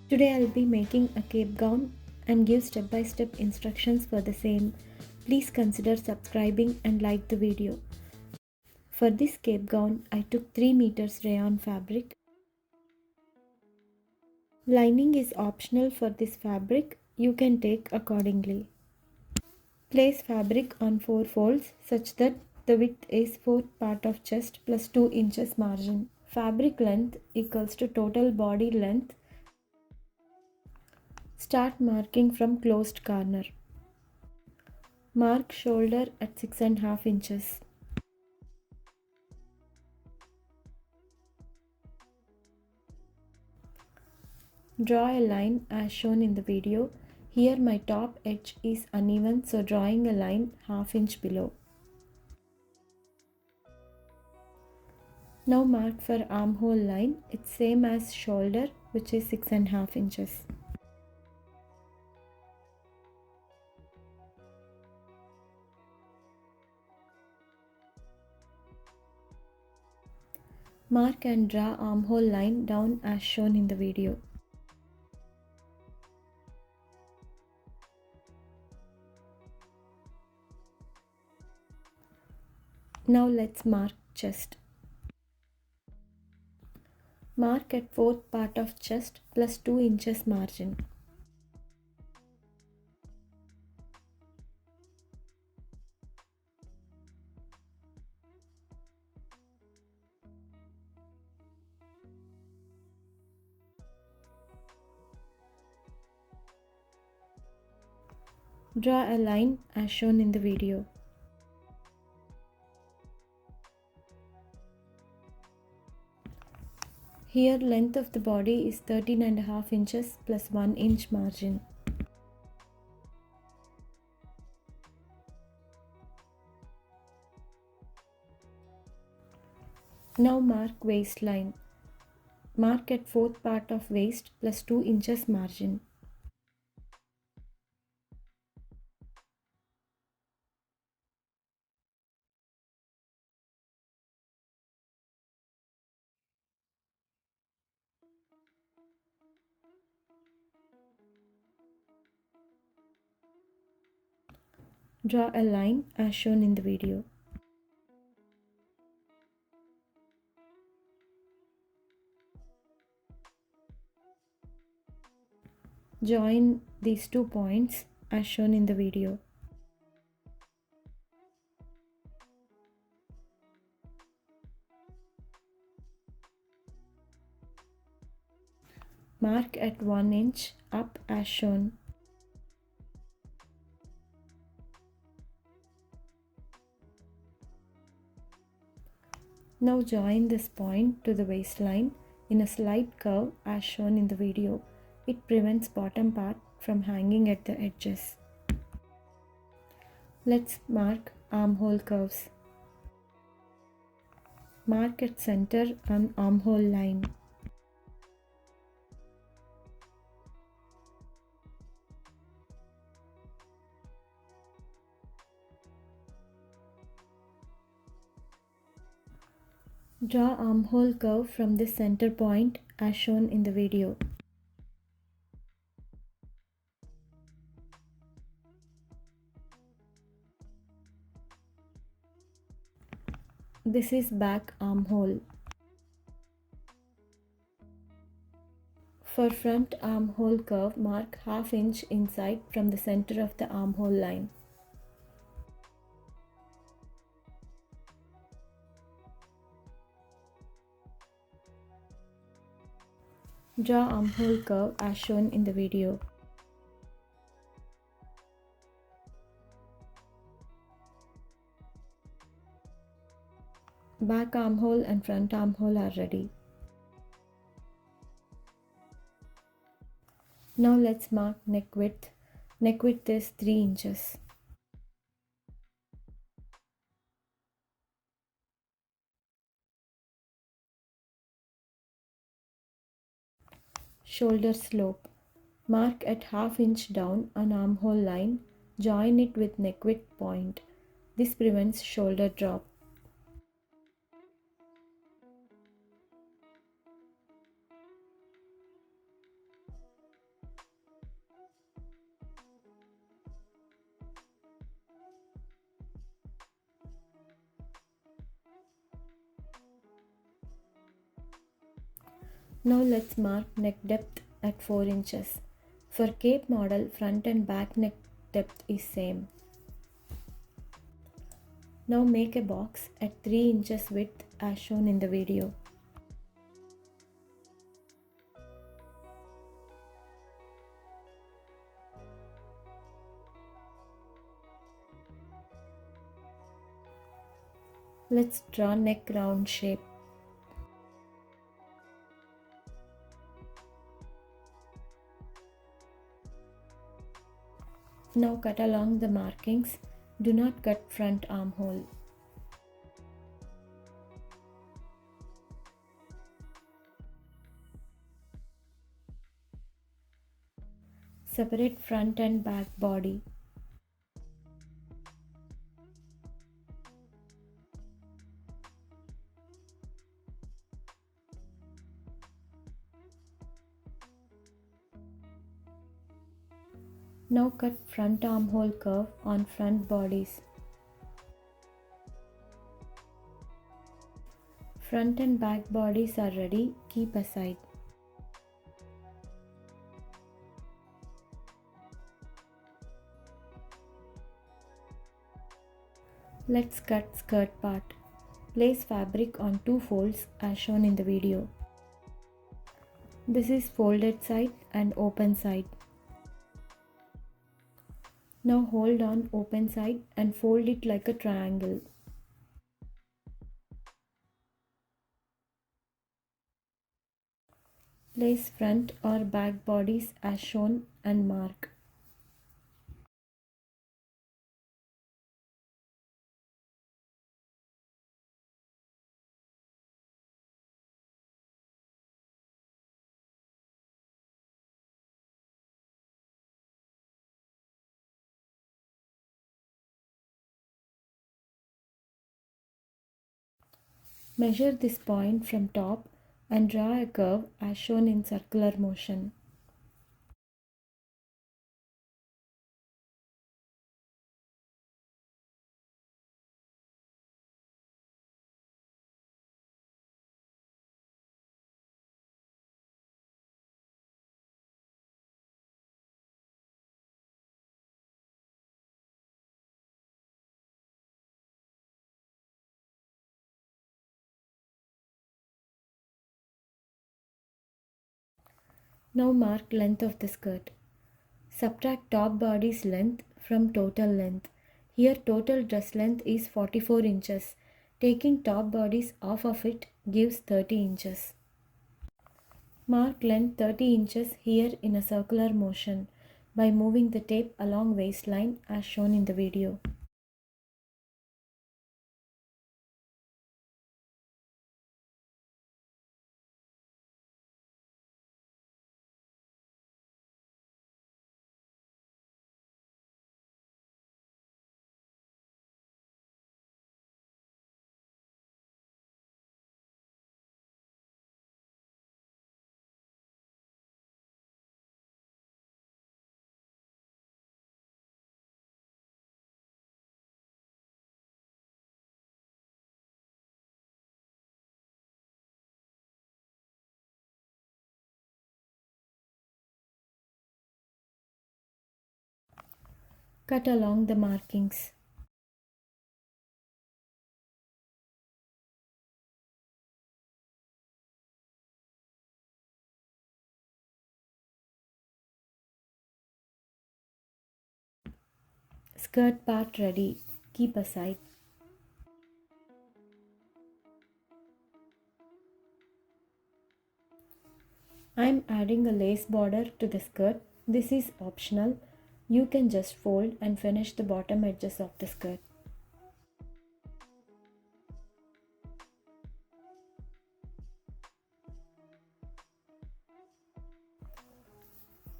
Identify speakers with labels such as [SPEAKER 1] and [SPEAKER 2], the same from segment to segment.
[SPEAKER 1] Today I'll be making a cape gown and give step-by-step instructions for the same. Please consider subscribing and like the video. For this cape gown, I took 3 meters rayon fabric. Lining is optional for this fabric, you can take accordingly. Place fabric on 4 folds such that the width is 4th part of chest plus 2 inches margin. Fabric length equals to total body length. Start marking from closed corner. Mark shoulder at 6.5 inches. Draw a line as shown in the video. Here my top edge is uneven, so drawing a line 1/2 inch below. Now mark for armhole line. It's same as shoulder, which is 6.5 inches. Mark and draw armhole line down as shown in the video. Now let's mark chest. Mark at 4th part of chest plus 2 inches margin. Draw a line as shown in the video. Here length of the body is 13.5 inches plus 1 inch margin. Now mark waistline. Mark at 4th part of waist plus 2 inches margin. Draw a line as shown in the video. Join these 2 points as shown in the video. Mark at 1 inch up as shown. Now join this point to the waistline in a slight curve as shown in the video. It prevents bottom part from hanging at the edges. Let's mark armhole curves. Mark at center on armhole line. Draw armhole curve from this center point as shown in the video. This is back armhole. For front armhole curve, mark 1/2 inch inside from the center of the armhole line. Draw armhole curve as shown in the video. Back armhole and front armhole are ready. Now let's mark neck width. Neck width is 3 inches. Shoulder slope. Mark at 1/2 inch down on armhole line. Join it with neck width point. This prevents shoulder drop. Now let's mark neck depth at 4 inches. For cape model, front and back neck depth is same. Now make a box at 3 inches width as shown in the video. Let's draw neck round shape. Now cut along the markings. Do not cut front armhole. Separate front and back body. Now cut front armhole curve on front bodies. Front and back bodies are ready, keep aside. Let's cut skirt part. Place fabric on 2 folds as shown in the video. This is folded side and open side. Now hold on open side and fold it like a triangle. Place front or back bodies as shown and mark. Measure this point from top and draw a curve as shown in circular motion. Now mark length of the skirt. Subtract top body's length from total length. Here total dress length is 44 inches. Taking top bodies off of it gives 30 inches. Mark length 30 inches here in a circular motion by moving the tape along waistline as shown in the video. Cut along the markings. Skirt part ready. Keep aside. I am adding a lace border to the skirt. This is optional. You can just fold and finish the bottom edges of the skirt.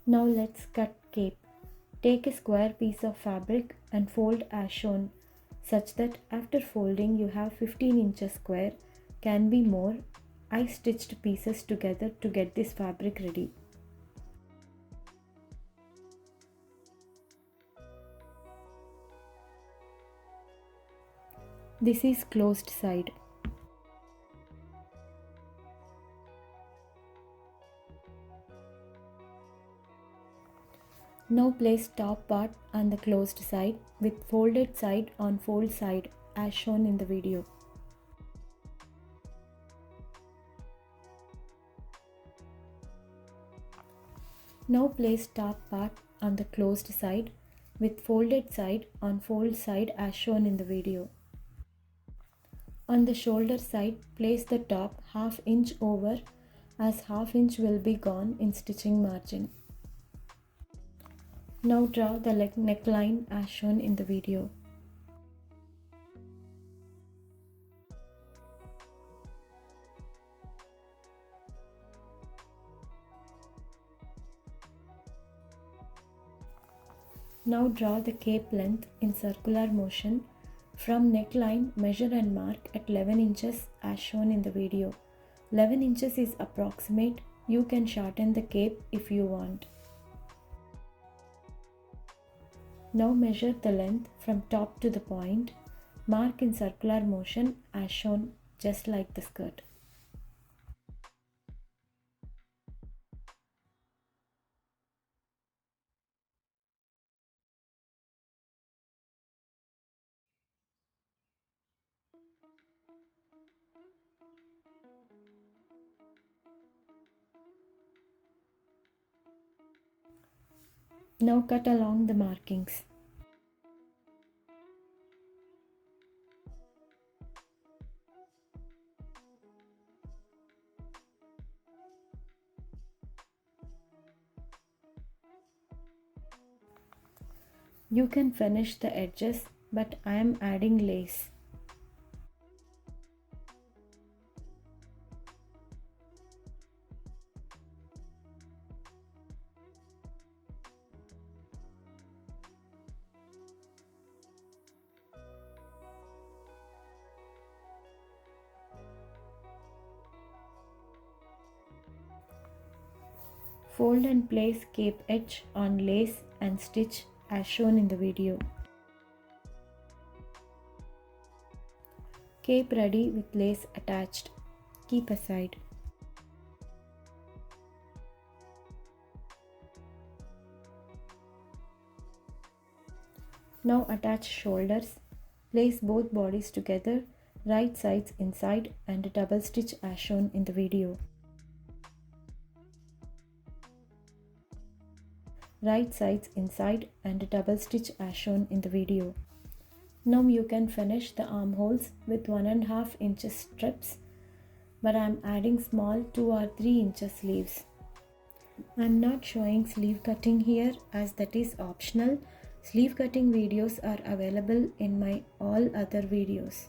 [SPEAKER 1] Now let's cut cape. Take a square piece of fabric and fold as shown, such that after folding you have 15 inches square, can be more. I stitched pieces together to get this fabric ready. This is closed side. Now place top part on the closed side with folded side on fold side as shown in the video. Now place top part on the closed side with folded side on fold side as shown in the video. On the shoulder side, place the top half inch over as half inch will be gone in stitching margin. Now draw the neckline as shown in the video. Now draw the cape length in circular motion. From neckline, measure and mark at 11 inches as shown in the video. 11 inches is approximate. You can shorten the cape if you want. Now measure the length from top to the point. Mark in circular motion as shown, just like the skirt. Now cut along the markings. You can finish the edges, but I am adding lace. Fold and place cape edge on lace and stitch as shown in the video. Cape ready with lace attached. Keep aside. Now attach shoulders. Place both bodies together, right sides inside and double stitch as shown in the video. Right sides inside and double stitch as shown in the video. Now you can finish the armholes with 1.5 inches strips, but I am adding small 2 or 3 inches sleeves. I am not showing sleeve cutting here as that is optional. Sleeve cutting videos are available in my all other videos.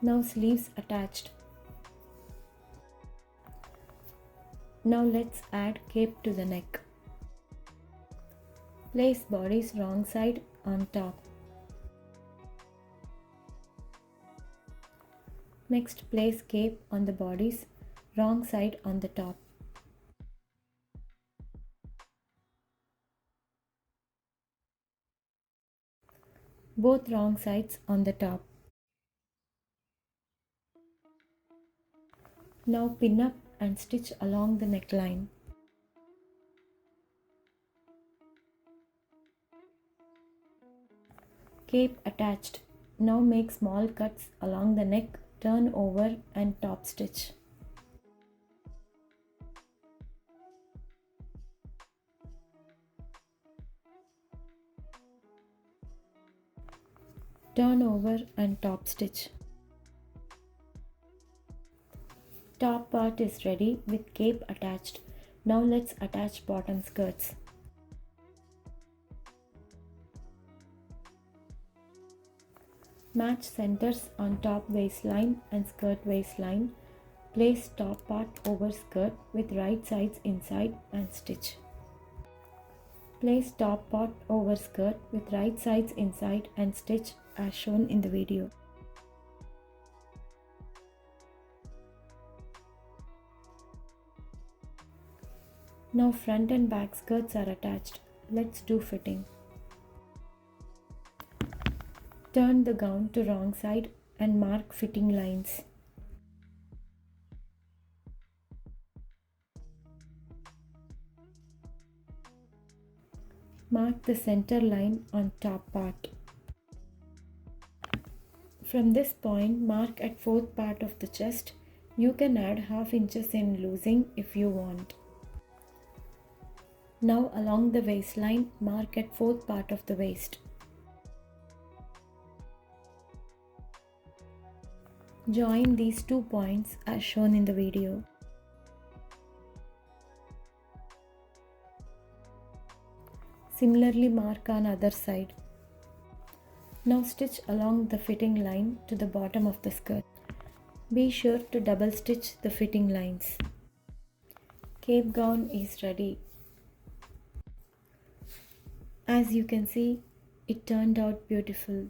[SPEAKER 1] Now sleeves attached. Now let's add cape to the neck. Place bodice wrong side on top. Next place cape on the bodice, wrong side on the top. Both wrong sides on the top. Now pin up and stitch along the neckline. Cape attached. Now make small cuts along the neck, turn over and top stitch. Turn over and top stitch. Top part is ready with cape attached. Now let's attach bottom skirts. Match centers on top waistline and skirt waistline. Place top part over skirt with right sides inside and stitch. Place top part over skirt with right sides inside and stitch as shown in the video. Now front and back skirts are attached. Let's do fitting. Turn the gown to wrong side and mark fitting lines. Mark the center line on top part. From this point, mark at fourth part of the chest. You can add half inches in loosing if you want. Now along the waistline, mark at fourth part of the waist. Join these 2 points as shown in the video. Similarly mark on other side. Now stitch along the fitting line to the bottom of the skirt. Be sure to double stitch the fitting lines. Cape gown is ready. As you can see, it turned out beautiful.